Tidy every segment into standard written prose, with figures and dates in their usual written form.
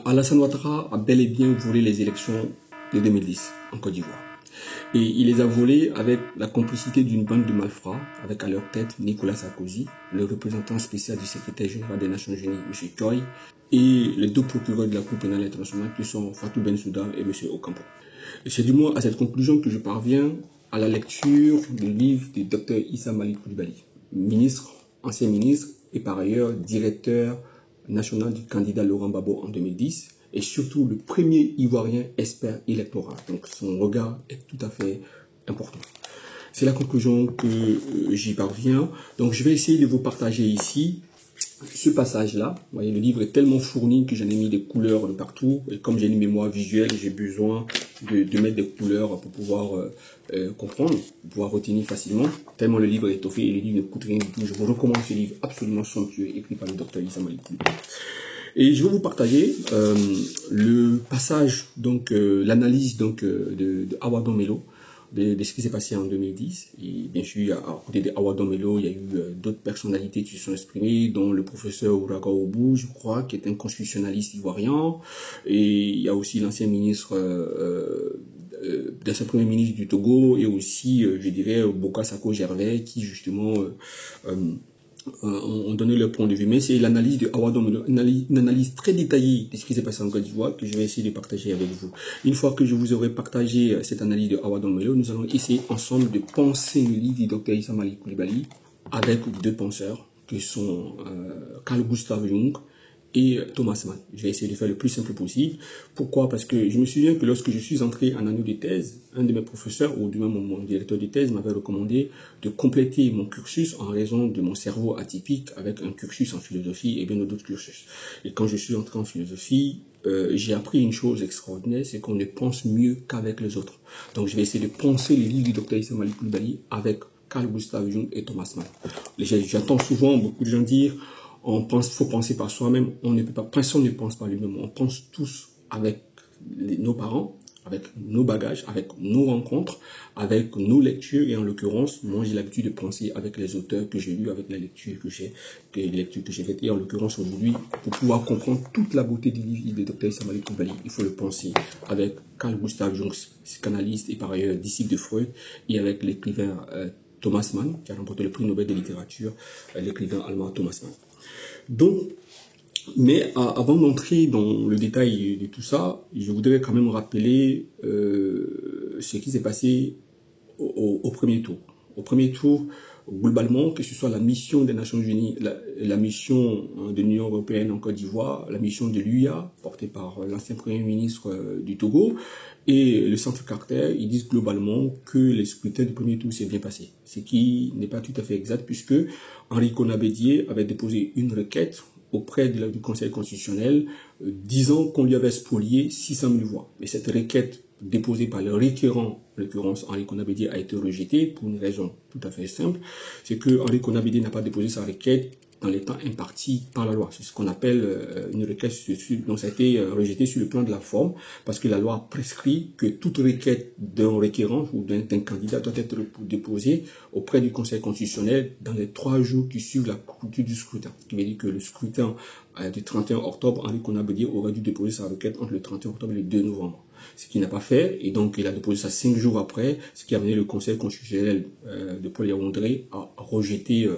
Alassane Ouattara a bel et bien volé les élections de 2010 en Côte d'Ivoire. Et il les a volées avec la complicité d'une bande de malfrats, avec à leur tête Nicolas Sarkozy, le représentant spécial du secrétaire général des Nations Unies, M. Choi, et les deux procureurs de la Cour pénale internationale qui sont Fatou Bensouda et M. Ocampo. Et c'est du moins à cette conclusion que je parviens à la lecture du livre du Dr Issa Malik Coulibaly, ministre, ancien ministre et par ailleurs directeur national du candidat Laurent Gbagbo en 2010 et surtout le premier Ivoirien expert électoral. Donc son regard est tout à fait important. C'est la conclusion que j'y parviens. Donc je vais essayer de vous partager ici ce passage-là. Vous voyez, le livre est tellement fourni que j'en ai mis des couleurs de partout. Et comme j'ai une mémoire visuelle, j'ai besoin de mettre des couleurs pour pouvoir comprendre, pour pouvoir retenir facilement. Tellement le livre est étoffé et le livre ne coûte rien du tout. Je vous recommande ce livre absolument somptueux, écrit par le Dr Issa Malik Coulibaly. Et je vais vous partager le passage, donc l'analyse donc de Awa Domelo, de ce qui s'est passé en 2010. Et bien sûr, à côté de Awa Domelo, il y a eu d'autres personnalités qui se sont exprimées, dont le professeur Ouraga Obou, je crois, qui est un constitutionnaliste ivoirien. Et il y a aussi l'ancien ministre, l'ancien premier ministre du Togo, et aussi, je dirais, Boka Sako Gervais, qui justement ont donné leur point de vue, mais c'est l'analyse de Awa Domelo, une analyse très détaillée de ce qui s'est passé en Côte d'Ivoire que je vais essayer de partager avec vous. Une fois que je vous aurai partagé cette analyse de Awa Domelo, nous allons essayer ensemble de penser le livre du Dr Issa Malik Coulibaly avec deux penseurs qui sont Carl Gustav Jung et Thomas Mann. Je vais essayer de faire le plus simple possible. Pourquoi? Parce que je me souviens que lorsque je suis entré en année de thèse, un de mes professeurs, ou du moins mon directeur de thèse, m'avait recommandé de compléter mon cursus en raison de mon cerveau atypique avec un cursus en philosophie et bien d'autres cursus. Et quand je suis entré en philosophie, j'ai appris une chose extraordinaire, c'est qu'on ne pense mieux qu'avec les autres. Donc je vais essayer de penser les livres du Dr Issa Malik Coulibaly avec Carl Gustav Jung et Thomas Mann. J'entends souvent beaucoup de gens dire faut penser par soi-même, on ne peut pas, personne ne pense par lui-même, on pense tous avec nos parents, avec nos bagages, avec nos rencontres, avec nos lectures, et en l'occurrence, moi j'ai l'habitude de penser avec les auteurs que j'ai lus, avec la lecture que j'ai faite, et en l'occurrence aujourd'hui, pour pouvoir comprendre toute la beauté du livre de Dr Issa Malik Coulibaly, il faut le penser avec Carl Gustav Jung, psychanalyste et par ailleurs disciple de Freud, et avec l'écrivain Thomas Mann, qui a remporté le prix Nobel de littérature, l'écrivain allemand Thomas Mann. Donc, mais avant d'entrer dans le détail de tout ça, je voudrais quand même rappeler ce qui s'est passé au premier tour. Au premier tour, globalement, que ce soit la mission des Nations Unies, la mission de l'Union Européenne en Côte d'Ivoire, la mission de l'UIA, portée par l'ancien Premier ministre du Togo, et le Centre Carter, ils disent globalement que les scrutins du premier tour s'est bien passé. Ce qui n'est pas tout à fait exact, puisque Henri Konan-Bédié avait déposé une requête auprès du Conseil constitutionnel disant qu'on lui avait spolié 600 000 voix. Et cette requête déposée par le requérant, en l'occurrence Henri Konan-Bédié, a été rejetée pour une raison tout à fait simple. C'est que Henri Konan-Bédié n'a pas déposé sa requête dans les temps impartis par la loi. C'est ce qu'on appelle une requête, donc ça a été rejeté sur le plan de la forme, parce que la loi prescrit que toute requête d'un requérant ou d'un candidat doit être déposée auprès du Conseil constitutionnel dans les 3 jours qui suivent la clôture du scrutin. Ce qui veut dire que le scrutin du 31 octobre, Henri Konan-Bédié aurait dû déposer sa requête entre le 31 octobre et le 2 novembre. Ce qu'il n'a pas fait, et donc il a déposé ça 5 jours après, ce qui a amené le Conseil constitutionnel de Paul Yaoundé à rejeter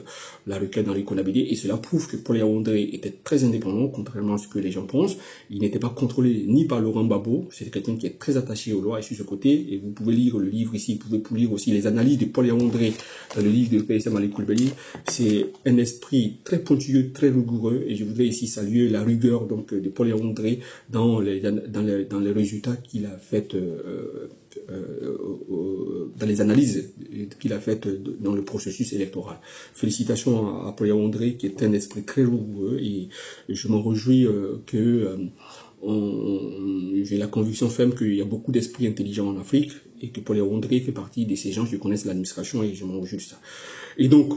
la requête d'Henri Konan-Bédié, et cela prouve que Paul Yaoundé était très indépendant, contrairement à ce que les gens pensent. Il n'était pas contrôlé ni par Laurent Gbagbo, c'est quelqu'un qui est très attaché aux lois, et sur ce côté, et vous pouvez lire le livre ici, vous pouvez lire aussi les analyses de Paul Yaoundé dans le livre de Dr Issa Malik Coulibaly. C'est un esprit très pointueux, très rigoureux, et je voudrais ici saluer la rigueur donc de Paul Yaoundé dans les résultats qu'il a fait dans les analyses qu'il a faites dans le processus électoral. Félicitations à Paul Yaoundé, qui est un esprit très rigoureux, et je m'en réjouis que j'ai la conviction ferme qu'il y a beaucoup d'esprits intelligents en Afrique, et que Paul Yaoundé fait partie de ces gens qui connaissent l'administration, et je m'en réjouis de ça. Et donc,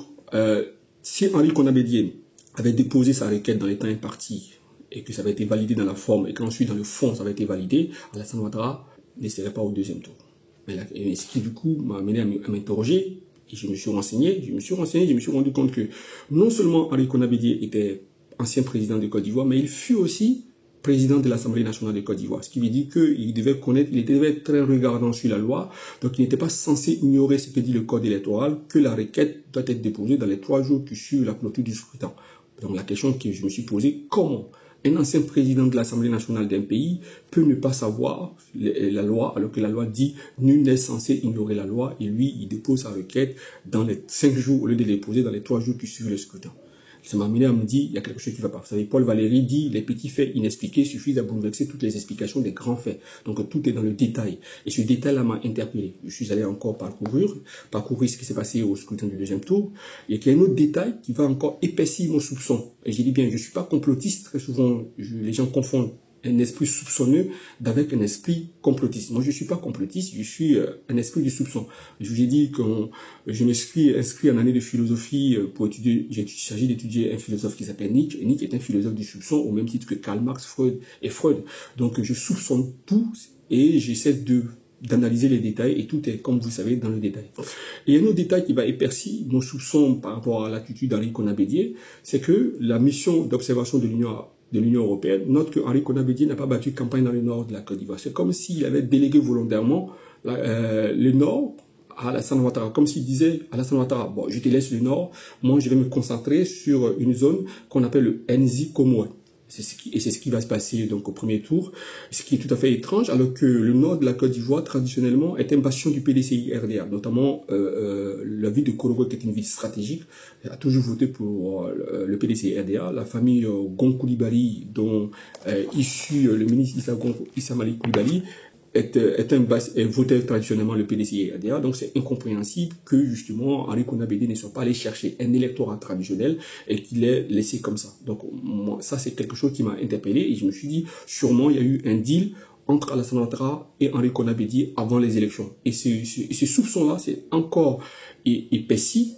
si Henri Konan-Bédié avait déposé sa requête dans les temps impartis, et que ça avait été validé dans la forme, et qu'ensuite dans le fond ça avait été validé, Alassane Ouattara ne serait pas au deuxième tour. Et ce qui du coup m'a amené à m'interroger, et je me suis renseigné, je me suis rendu compte que non seulement Henri Konan-Bédié était ancien président de Côte d'Ivoire, mais il fut aussi président de l'Assemblée nationale de Côte d'Ivoire. Ce qui veut dire qu'il devait connaître, il devait être très regardant sur la loi, donc il n'était pas censé ignorer ce que dit le code électoral, que la requête doit être déposée dans les 3 jours qui suivent la clôture du scrutin. Donc la question que je me suis posée, comment un ancien président de l'Assemblée nationale d'un pays peut ne pas savoir la loi, alors que la loi dit nul n'est censé ignorer la loi, et lui, il dépose sa requête dans les 5 jours au lieu de déposer dans les 3 jours qui suivent le scrutin. Ça m'a amené à me dire, il y a quelque chose qui ne va pas. Vous savez, Paul Valéry dit, les petits faits inexpliqués suffisent à bouleverser toutes les explications des grands faits. Donc tout est dans le détail. Et ce détail-là m'a interpellé. Je suis allé encore parcourir ce qui s'est passé au scrutin du 2e tour. Et qu'il y a un autre détail qui va encore épaissir mon soupçon. Et j'ai dit bien, je ne suis pas complotiste. Très souvent, les gens confondent un esprit soupçonneux avec un esprit complotiste. Moi, je ne suis pas complotiste, je suis un esprit du soupçon. Je vous ai dit que je me suis inscrit en année de philosophie pour étudier, il s'agit d'étudier un philosophe qui s'appelle Nietzsche. Et Nietzsche est un philosophe du soupçon au même titre que Karl Marx, Freud et Freud. Donc, je soupçonne tout et j'essaie d'analyser les détails et tout est, comme vous savez, dans le détail. Et un autre détail qui va épaissir mon soupçon par rapport à l'attitude d'Henri Konan Bédié, c'est que la mission d'observation de l'Union européenne note que Henri Konan Bédié n'a pas battu campagne dans le nord de la Côte d'Ivoire. C'est comme s'il avait délégué volontairement le nord à Alassane Ouattara, comme s'il disait à Alassane Ouattara, bon, je te laisse le nord, moi je vais me concentrer sur une zone qu'on appelle le Nzi Komoué. C'est ce qui va se passer donc au premier tour, ce qui est tout à fait étrange, alors que le nord de la Côte d'Ivoire, traditionnellement, est un bastion du PDCI-RDA, notamment la ville de Korogo, qui est une ville stratégique, a toujours voté pour le PDCI-RDA. La famille Gon Coulibaly, dont issu le ministre Issa Malik Coulibaly, est voté traditionnellement le PDCI-RDA, donc c'est incompréhensible que justement Henri Konan Bédié ne soit pas allé chercher un électorat traditionnel et qu'il l'ait laissé comme ça. Donc moi, ça c'est quelque chose qui m'a interpellé et je me suis dit sûrement il y a eu un deal entre Alassane Ouattara et Henri Konan Bédié avant les élections. Et ce soupçon-là c'est encore épaissi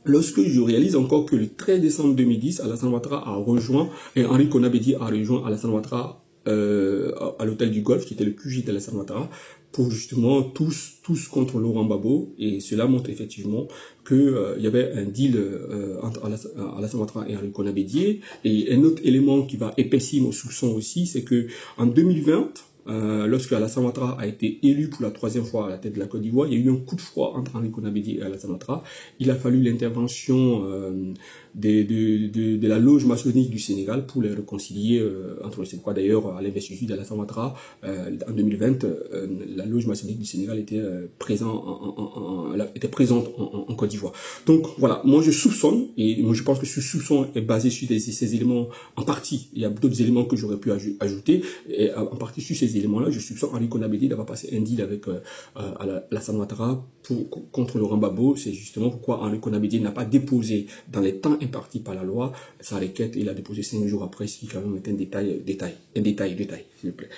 lorsque je réalise encore que le 13 décembre 2010, Alassane Ouattara a rejoint et Henri Konan Bédié a rejoint Alassane Ouattara à l'hôtel du Golfe, qui était le QG d'Alassane Ouattara, pour justement tous contre Laurent Gbagbo, et cela montre effectivement que il y avait un deal entre Alassane Ouattara et Henri Konan Bédié. Et un autre élément qui va épaissir mon soupçon aussi, c'est que en 2020, lorsque Alassane Ouattara a été élu pour la 3e fois à la tête de la Côte d'Ivoire, il y a eu un coup de froid entre Henri Konan Bédié et Alassane Ouattara. Il a fallu l'intervention de la loge maçonnique du Sénégal pour les réconcilier entre eux. C'est quoi d'ailleurs à l'investiture d'Alassane Ouattara en 2020, la loge maçonnique du Sénégal était présente en Côte d'Ivoire. Donc voilà, moi je soupçonne et moi je pense que ce soupçon est basé sur ces éléments en partie. Il y a d'autres éléments que j'aurais pu ajouter et en partie sur ces éléments-là, je soupçonne Henri Konan Bédié d'avoir passé un deal avec Alassane Ouattara contre Laurent Gbagbo. C'est justement pourquoi Henri Konan Bédié n'a pas déposé dans les temps impartis par la loi sa requête. Il a déposé 5 jours après, ce qui quand même est un détail, s'il vous plaît.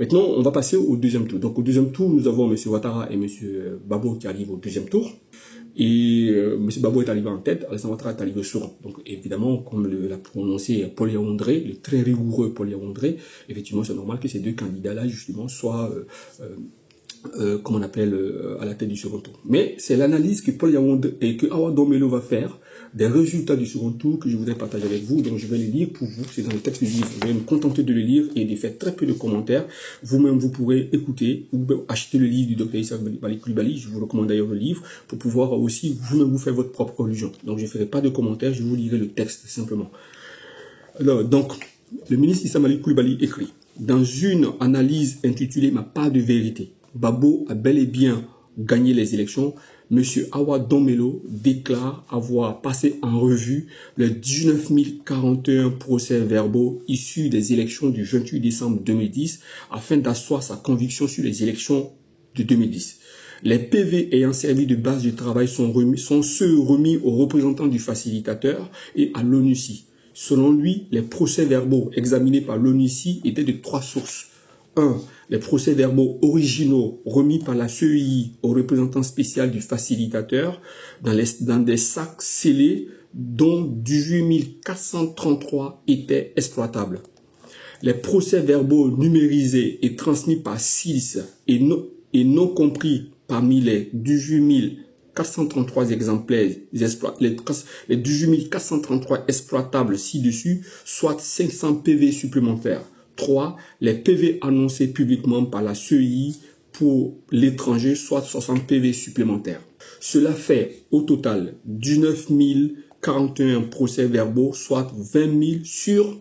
Maintenant, on va passer au 2e tour. Donc au 2e tour, nous avons M. Ouattara et M. Gbagbo qui arrivent au 2e tour. Et M. Gbagbo est arrivé en tête, Alassane Ouattara est arrivé au second. Donc évidemment, comme l'a prononcé Paul Yaoundé, le très rigoureux Paul Yaoundé, effectivement c'est normal que ces deux candidats-là justement soient comme on appelle à la tête du second tour. Mais c'est l'analyse que Paul Yaoundé et que Awa Domelo va faire des résultats du second tour que je voudrais partager avec vous. Donc je vais les lire pour vous, c'est dans le texte du livre. Je vais me contenter de le lire et de faire très peu de commentaires. Vous-même, vous pourrez écouter ou acheter le livre du Dr Issa Malik Coulibaly. Je vous recommande d'ailleurs le livre pour pouvoir aussi vous-même vous faire votre propre religion. Donc je ne ferai pas de commentaires, je vous lirai le texte simplement. Alors, donc, le ministre Issa Malik Coulibaly écrit « Dans une analyse intitulée « Ma part de vérité », Gbagbo a bel et bien gagné les élections. M. Awa Domelo déclare avoir passé en revue les 19 041 procès-verbaux issus des élections du 28 décembre 2010 afin d'asseoir sa conviction sur les élections de 2010. Les PV ayant servi de base de travail sont ceux remis aux représentants du facilitateur et à l'ONUCI. Selon lui, les procès-verbaux examinés par l'ONUCI étaient de 3 sources. 1. Les procès-verbaux originaux remis par la CEI au représentant spécial du facilitateur dans des sacs scellés dont 18 433 étaient exploitables. Les procès-verbaux numérisés et transmis par SILS et non compris parmi les 18 433 exemplaires, les 18 433 exploitables ci-dessus, soit 500 PV supplémentaires. 3. Les PV annoncés publiquement par la CEI pour l'étranger, soit 60 PV supplémentaires. Cela fait au total 19 041 procès-verbaux, soit 20 000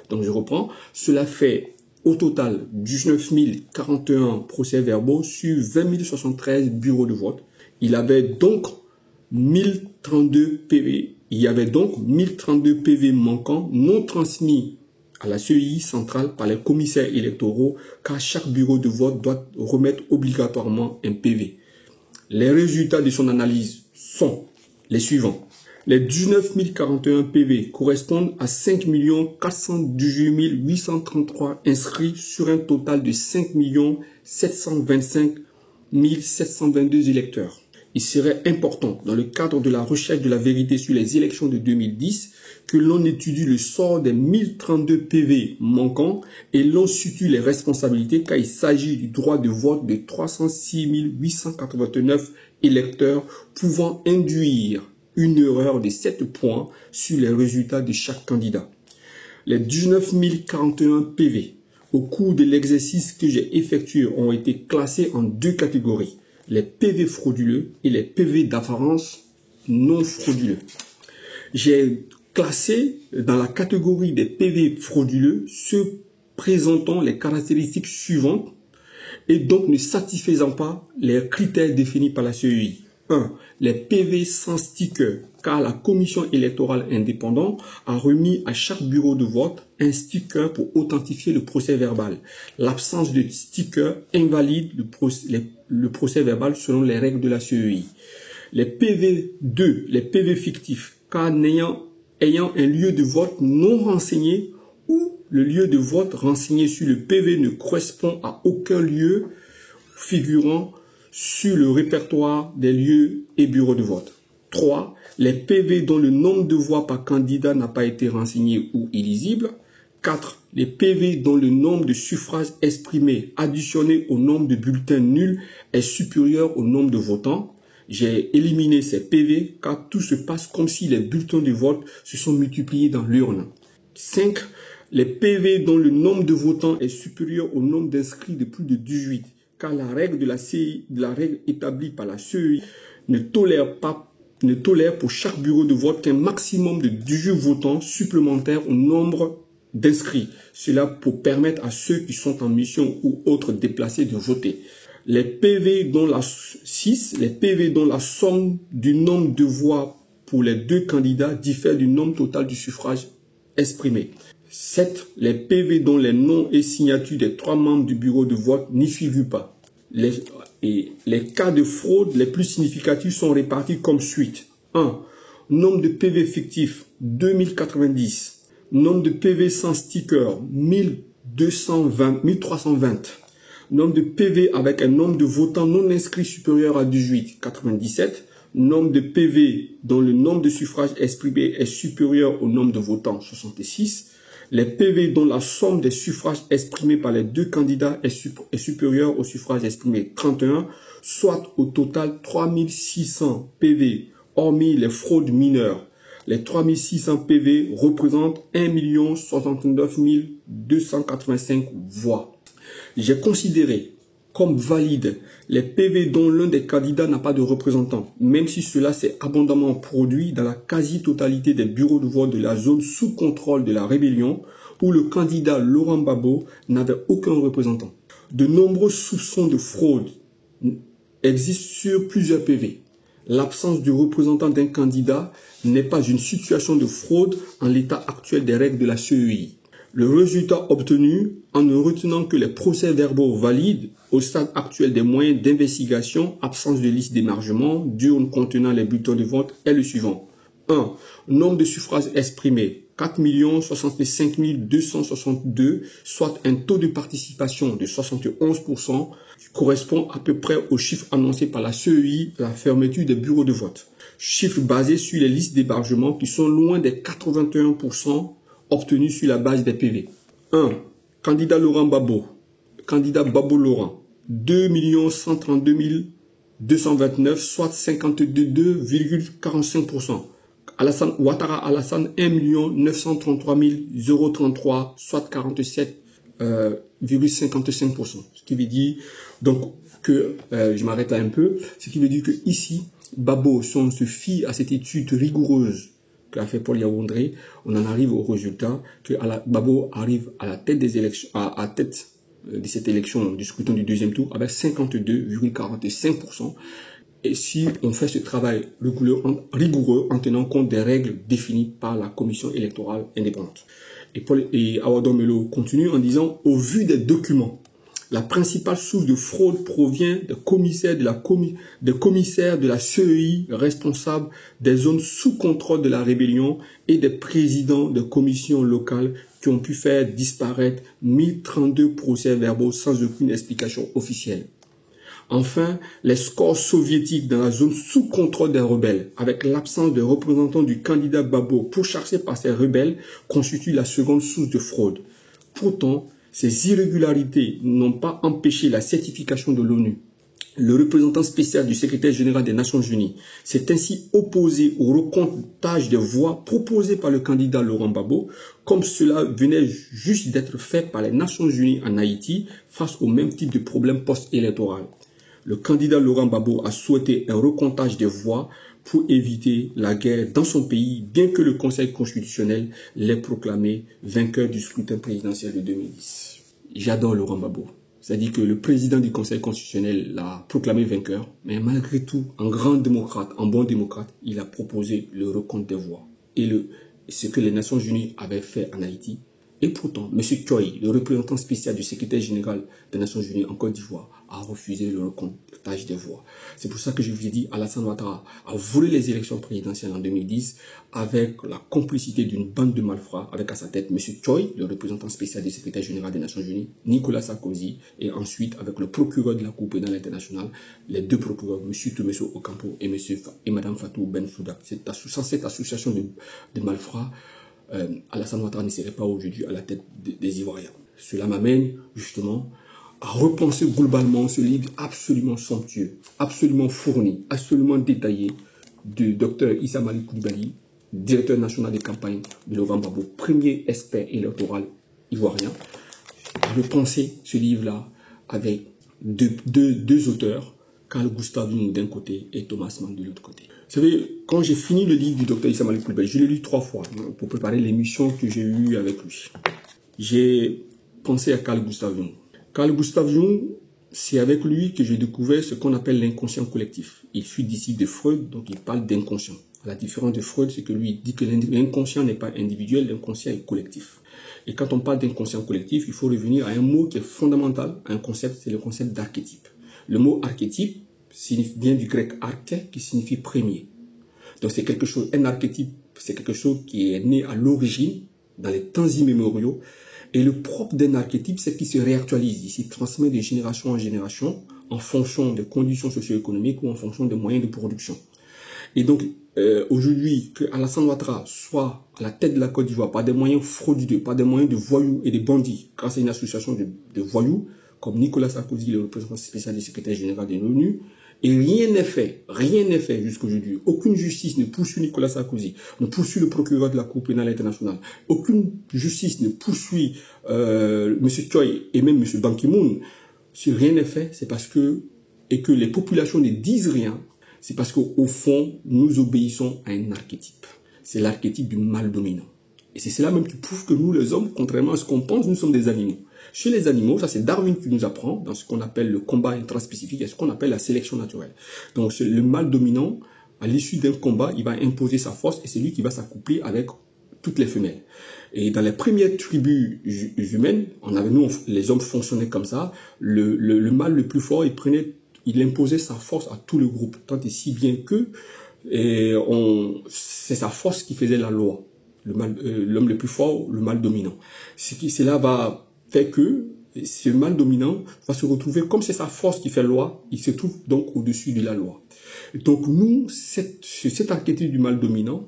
donc je reprends, cela fait au total 19 041 procès-verbaux sur 20 073 bureaux de vote. Il y avait donc 1032 PV manquants non transmis à la CEI centrale par les commissaires électoraux, car chaque bureau de vote doit remettre obligatoirement un PV. Les résultats de son analyse sont les suivants. Les 19 041 PV correspondent à 5 418 833 inscrits sur un total de 5 725 722 électeurs. Il serait important, dans le cadre de la recherche de la vérité sur les élections de 2010, que l'on étudie le sort des 1032 PV manquants et l'on situe les responsabilités, car il s'agit du droit de vote de 306 889 électeurs pouvant induire une erreur de 7 points sur les résultats de chaque candidat. Les 19 041 PV au cours de l'exercice que j'ai effectué ont été classés en deux catégories, les PV frauduleux et les PV d'apparence non frauduleux. J'ai classé dans la catégorie des PV frauduleux ceux présentant les caractéristiques suivantes et donc ne satisfaisant pas les critères définis par la CEI. 1. Les PV sans sticker, car la commission électorale indépendante a remis à chaque bureau de vote un sticker pour authentifier le procès verbal. L'absence de sticker invalide le procès verbal selon les règles de la CEI. Les PV 2, les PV fictifs, car ayant un lieu de vote non renseigné ou le lieu de vote renseigné sur le PV ne correspond à aucun lieu figurant sur le répertoire des lieux et bureaux de vote. 3. Les PV dont le nombre de voix par candidat n'a pas été renseigné ou illisible. 4. Les PV dont le nombre de suffrages exprimés additionné au nombre de bulletins nuls est supérieur au nombre de votants. J'ai éliminé ces PV car tout se passe comme si les bulletins de vote se sont multipliés dans l'urne. 5. Les PV dont le nombre de votants est supérieur au nombre d'inscrits de plus de 18, car la règle de la CEI, la règle établie par la CEI, ne tolère pour chaque bureau de vote qu'un maximum de 18 votants supplémentaires au nombre d'inscrits. Cela pour permettre à ceux qui sont en mission ou autres déplacés de voter. Les PV dont la somme du nombre de voix pour les deux candidats diffère du nombre total du suffrage exprimé. 7. Les PV dont les noms et signatures des 3 membres du bureau de vote n'y figurent pas. Les cas de fraude les plus significatifs sont répartis comme suite. 1. Nombre de PV fictifs, 2090. Nombre de PV sans sticker, 1320. Nombre de PV avec un nombre de votants non inscrits supérieur à 18, 97. Nombre de PV dont le nombre de suffrages exprimés est supérieur au nombre de votants, 66. Les PV dont la somme des suffrages exprimés par les deux candidats est supérieure au suffrage exprimé, 31, soit au total 3600 PV, hormis les fraudes mineures. Les 3600 PV représentent 1 069 285 voix. J'ai considéré comme valide les PV dont l'un des candidats n'a pas de représentant, même si cela s'est abondamment produit dans la quasi-totalité des bureaux de vote de la zone sous contrôle de la rébellion, où le candidat Laurent Gbagbo n'avait aucun représentant. De nombreux soupçons de fraude existent sur plusieurs PV. L'absence de représentant d'un candidat n'est pas une situation de fraude en l'état actuel des règles de la CEI. Le résultat obtenu, en ne retenant que les procès-verbaux valides au stade actuel des moyens d'investigation, absence de liste d'émargement, d'urnes contenant les bulletins de vote, est le suivant. 1. Nombre de suffrages exprimés, 4 065 262, soit un taux de participation de 71%, qui correspond à peu près au chiffre annoncé par la CEI à la fermeture des bureaux de vote. Chiffre basé sur les listes d'émargement qui sont loin des 81% obtenus sur la base des PV. 1. Candidat Laurent Gbagbo. Candidat Gbagbo Laurent. 2 132 229, soit 52,45%. Ouattara Alassane, 1 933 033, soit 47 55%. Ce qui veut dire donc que, je m'arrête là un peu, ce qui veut dire que ici, Babo, si on se fie à cette étude rigoureuse qu'a fait Paul Yaoundé, on en arrive au résultat que Babo arrive à la tête des élections, à tête de cette élection, du scrutin du deuxième tour, avec 52,45%. Et si on fait ce travail rigoureux en tenant compte des règles définies par la commission électorale indépendante. Et Awadou Melo continue en disant, au vu des documents, la principale source de fraude provient des commissaires de la CEI responsables des zones sous contrôle de la rébellion et des présidents de commissions locales qui ont pu faire disparaître 1032 procès-verbaux sans aucune explication officielle. Enfin, les scores soviétiques dans la zone sous contrôle des rebelles, avec l'absence de représentants du candidat Babo pourchassé par ces rebelles, constituent la seconde source de fraude. Pourtant, ces irrégularités n'ont pas empêché la certification de l'ONU. Le représentant spécial du secrétaire général des Nations Unies s'est ainsi opposé au recomptage des voix proposées par le candidat Laurent Gbagbo, comme cela venait juste d'être fait par les Nations Unies en Haïti face au même type de problème post-électoral. Le candidat Laurent Gbagbo a souhaité un recomptage des voix pour éviter la guerre dans son pays, bien que le Conseil constitutionnel l'ait proclamé vainqueur du scrutin présidentiel de 2010. J'adore Laurent Gbagbo. C'est-à-dire que le président du Conseil constitutionnel l'a proclamé vainqueur, mais malgré tout, en grand démocrate, en bon démocrate, il a proposé le recompte des voix. Et ce que les Nations Unies avaient fait en Haïti. Et pourtant, M. Choi, le représentant spécial du secrétaire général des Nations Unies en Côte d'Ivoire, a refusé le recomptage des voix. C'est pour ça que je vous ai dit, Alassane Ouattara a volé les élections présidentielles en 2010 avec la complicité d'une bande de malfrats, avec à sa tête M. Choi, le représentant spécial du secrétaire général des Nations Unies, Nicolas Sarkozy, et ensuite avec le procureur de la Cour pénale internationale, les deux procureurs, M. Tomesso Ocampo et Mme Fatou Bensouda. Sans cette association de malfrats, Alassane Ouattara ne serait pas aujourd'hui à la tête des Ivoiriens. Cela m'amène justement à repenser globalement ce livre absolument somptueux, absolument fourni, absolument détaillé du docteur Issa Malik Coulibaly, directeur national des campagnes de Laurent Gbagbo, premier expert électoral ivoirien. À repenser ce livre-là avec deux auteurs, Carl Gustave Jung d'un côté et Thomas Mann de l'autre côté. Vous savez, quand j'ai fini le livre du docteur Issa Malik Coulibaly, je l'ai lu 3 fois pour préparer l'émission que j'ai eue avec lui. J'ai pensé à Carl Gustave Jung. Carl Gustave Jung, c'est avec lui que j'ai découvert ce qu'on appelle l'inconscient collectif. Il fut disciple de Freud, donc il parle d'inconscient. La différence de Freud, c'est que lui dit que l'inconscient n'est pas individuel, l'inconscient est collectif. Et quand on parle d'inconscient collectif, il faut revenir à un mot qui est fondamental, à un concept, c'est le concept d'archétype. Le mot archétype vient du grec arché, qui signifie premier. Donc c'est quelque chose, un archétype, c'est quelque chose qui est né à l'origine, dans les temps immémoriaux. Et le propre d'un archétype, c'est qu'il se réactualise, il se transmet de génération en génération, en fonction des conditions socio-économiques ou en fonction des moyens de production. Et donc, aujourd'hui, que Alassane Ouattara soit à la tête de la Côte d'Ivoire par des moyens frauduleux, par des moyens de voyous et de bandits, grâce à une association de voyous, comme Nicolas Sarkozy, le représentant spécial du secrétaire général de l'ONU, et rien n'est fait jusqu'à aujourd'hui. Aucune justice ne poursuit Nicolas Sarkozy, ne poursuit le procureur de la Cour pénale internationale. Aucune justice ne poursuit M. Choi et même M. Ban Ki-moon. Si rien n'est fait, c'est parce que les populations ne disent rien, c'est parce qu'au fond, nous obéissons à un archétype. C'est l'archétype du mal dominant. Et c'est cela même qui prouve que nous, les hommes, contrairement à ce qu'on pense, nous sommes des animaux. Chez les animaux, ça c'est Darwin qui nous apprend dans ce qu'on appelle le combat intraspécifique et ce qu'on appelle la sélection naturelle. Donc le mâle dominant, à l'issue d'un combat, il va imposer sa force et c'est lui qui va s'accoupler avec toutes les femelles. Et dans les premières tribus humaines, les hommes fonctionnaient comme ça. Le mâle le plus fort, il imposait sa force à tout le groupe, tant et si bien que c'est sa force qui faisait la loi. L'homme le plus fort, le mâle dominant. Cela va faire que ce mâle dominant va se retrouver, comme c'est sa force qui fait loi, il se trouve donc au-dessus de la loi. Donc nous, cette archétype du mâle dominant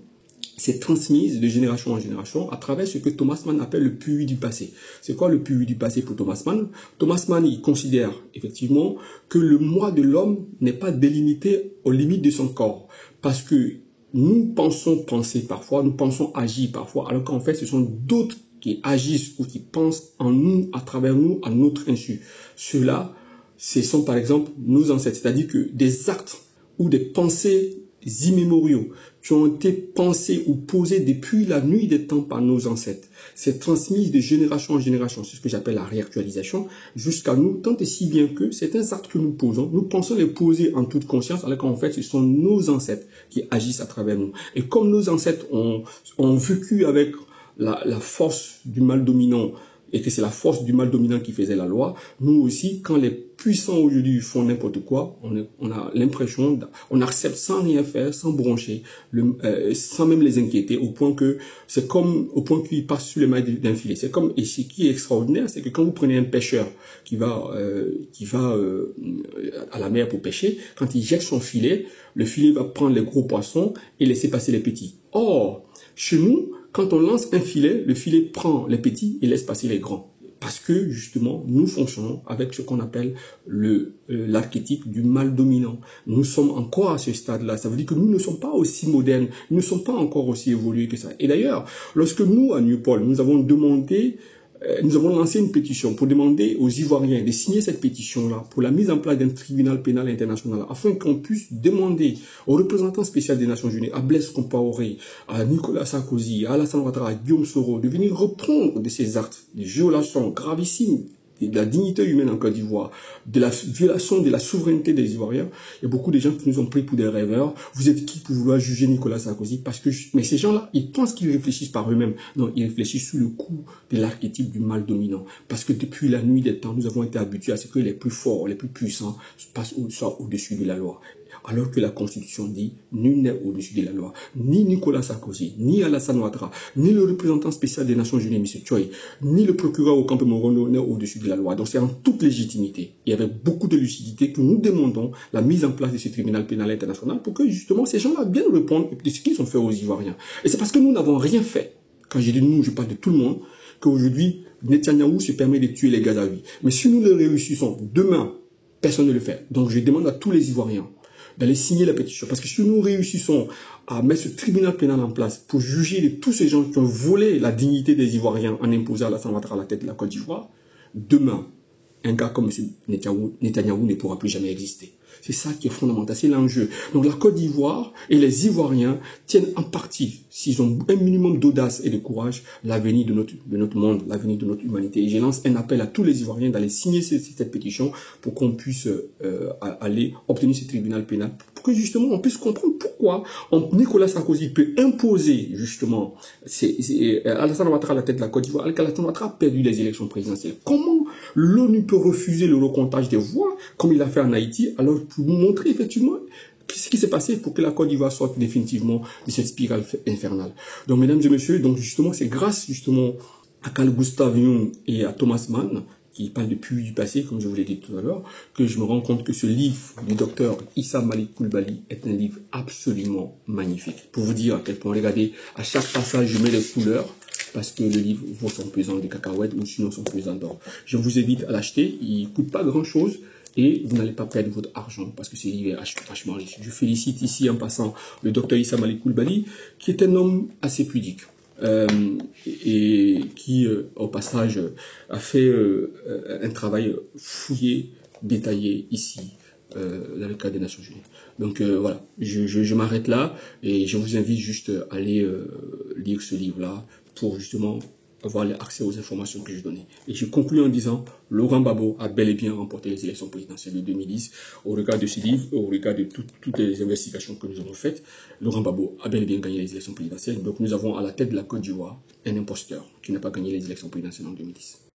s'est transmise de génération en génération à travers ce que Thomas Mann appelle le puits du passé. C'est quoi le puits du passé pour Thomas Mann? Thomas Mann, il considère effectivement que le moi de l'homme n'est pas délimité aux limites de son corps. Parce que nous pensons penser parfois, nous pensons agir parfois, alors qu'en fait ce sont d'autres qui agissent ou qui pensent en nous, à travers nous, à notre insu. Ceux-là, ce sont par exemple nos ancêtres, c'est-à-dire que des actes ou des pensées immémoriaux qui ont été pensés ou posés depuis la nuit des temps par nos ancêtres. C'est transmis de génération en génération, c'est ce que j'appelle la réactualisation, jusqu'à nous, tant et si bien que certains actes que nous posons, nous pensons les poser en toute conscience, alors qu'en fait, ce sont nos ancêtres qui agissent à travers nous. Et comme nos ancêtres ont vécu avec la force du mal dominant, et que c'est la force du mal dominant qui faisait la loi, nous aussi, quand les puissants aujourd'hui font n'importe quoi, on a l'impression, on accepte sans rien faire, sans broncher, sans même les inquiéter, au point qu'ils passent sur les mailles d'un filet. C'est comme, et ce qui est extraordinaire, c'est que quand vous prenez un pêcheur qui va à la mer pour pêcher, quand il jette son filet, le filet va prendre les gros poissons et laisser passer les petits. Or, chez nous, quand on lance un filet, le filet prend les petits et laisse passer les grands. Parce que, justement, nous fonctionnons avec ce qu'on appelle l'archétype du mal dominant. Nous sommes encore à ce stade-là. Ça veut dire que nous ne sommes pas aussi modernes, nous ne sommes pas encore aussi évolués que ça. Et d'ailleurs, lorsque nous, à Newport, nous avons lancé une pétition pour demander aux Ivoiriens de signer cette pétition-là pour la mise en place d'un tribunal pénal international afin qu'on puisse demander au représentant spécial des Nations Unies, à Blaise Compaoré, à Nicolas Sarkozy, à Alassane Ouattara, à Guillaume Soro, de venir reprendre de ces actes de violation gravissime de la dignité humaine en Côte d'Ivoire, de la violation de la souveraineté des Ivoiriens. Il y a beaucoup de gens qui nous ont pris pour des rêveurs. Vous êtes qui pour vouloir juger Nicolas Sarkozy? Mais ces gens-là, ils pensent qu'ils réfléchissent par eux-mêmes. Non, ils réfléchissent sous le coup de l'archétype du mal dominant. Parce que depuis la nuit des temps, nous avons été habitués à ce que les plus forts, les plus puissants soient au-dessus de la loi. Alors que la Constitution dit, nul n'est au-dessus de la loi. Ni Nicolas Sarkozy, ni Alassane Ouattara, ni le représentant spécial des Nations Unies, M. Choi, ni le procureur au Camp Morono n'est au-dessus de la loi. Donc c'est en toute légitimité et avec beaucoup de lucidité que nous demandons la mise en place de ce tribunal pénal international pour que justement ces gens-là viennent répondre de ce qu'ils ont fait aux Ivoiriens. Et c'est parce que nous n'avons rien fait. Quand je dis nous, je parle de tout le monde, qu'aujourd'hui, Netanyahou se permet de tuer les Gazaouis. Mais si nous le réussissons, demain, personne ne le fait. Donc je demande à tous les Ivoiriens d'aller signer la pétition. Parce que si nous réussissons à mettre ce tribunal pénal en place pour juger de tous ces gens qui ont volé la dignité des Ivoiriens en imposant Alassane Ouattara à la tête de la Côte d'Ivoire, demain, un gars comme M. Netanyahou ne pourra plus jamais exister. C'est ça qui est fondamental, c'est l'enjeu. Donc la Côte d'Ivoire et les Ivoiriens tiennent en partie, s'ils ont un minimum d'audace et de courage, l'avenir de notre monde, l'avenir de notre humanité. Et je lance un appel à tous les Ivoiriens d'aller signer cette pétition pour qu'on puisse aller obtenir ce tribunal pénal, pour que justement on puisse comprendre pourquoi Nicolas Sarkozy peut imposer justement Alassane Ouattara à la tête de la Côte d'Ivoire, alors qu'Alassane Ouattara a perdu les élections présidentielles. Comment l'ONU peut refuser le recomptage des voix, comme il a fait en Haïti, alors pour nous montrer effectivement ce qui s'est passé pour que la Côte d'Ivoire sorte définitivement de cette spirale infernale. Donc, mesdames et messieurs, donc justement, c'est grâce justement à Carl Gustav Jung et à Thomas Mann, qui parle depuis du passé, comme je vous l'ai dit tout à l'heure, que je me rends compte que ce livre du docteur Issa Malik Coulibaly est un livre absolument magnifique. Pour vous dire à quel point, regardez, à chaque passage, je mets les couleurs, parce que le livre vaut son pesant de cacahuètes ou sinon son pesant d'or. Je vous invite à l'acheter, il ne coûte pas grand-chose et vous n'allez pas perdre votre argent parce que ce livre est vachement riche. Je félicite ici en passant le docteur Issa Malik Coulibaly, qui est un homme assez pudique. Et qui, au passage, a fait un travail fouillé, détaillé ici, dans le cadre des Nations Unies. Donc voilà, je m'arrête là et je vous invite juste à aller lire ce livre-là pour justement avoir accès aux informations que je donnais. Et je conclue en disant, Laurent Gbagbo a bel et bien remporté les élections présidentielles de 2010. Au regard de ce livre, au regard de toutes les investigations que nous avons faites, Laurent Gbagbo a bel et bien gagné les élections présidentielles. Donc nous avons à la tête de la Côte d'Ivoire un imposteur qui n'a pas gagné les élections présidentielles en 2010.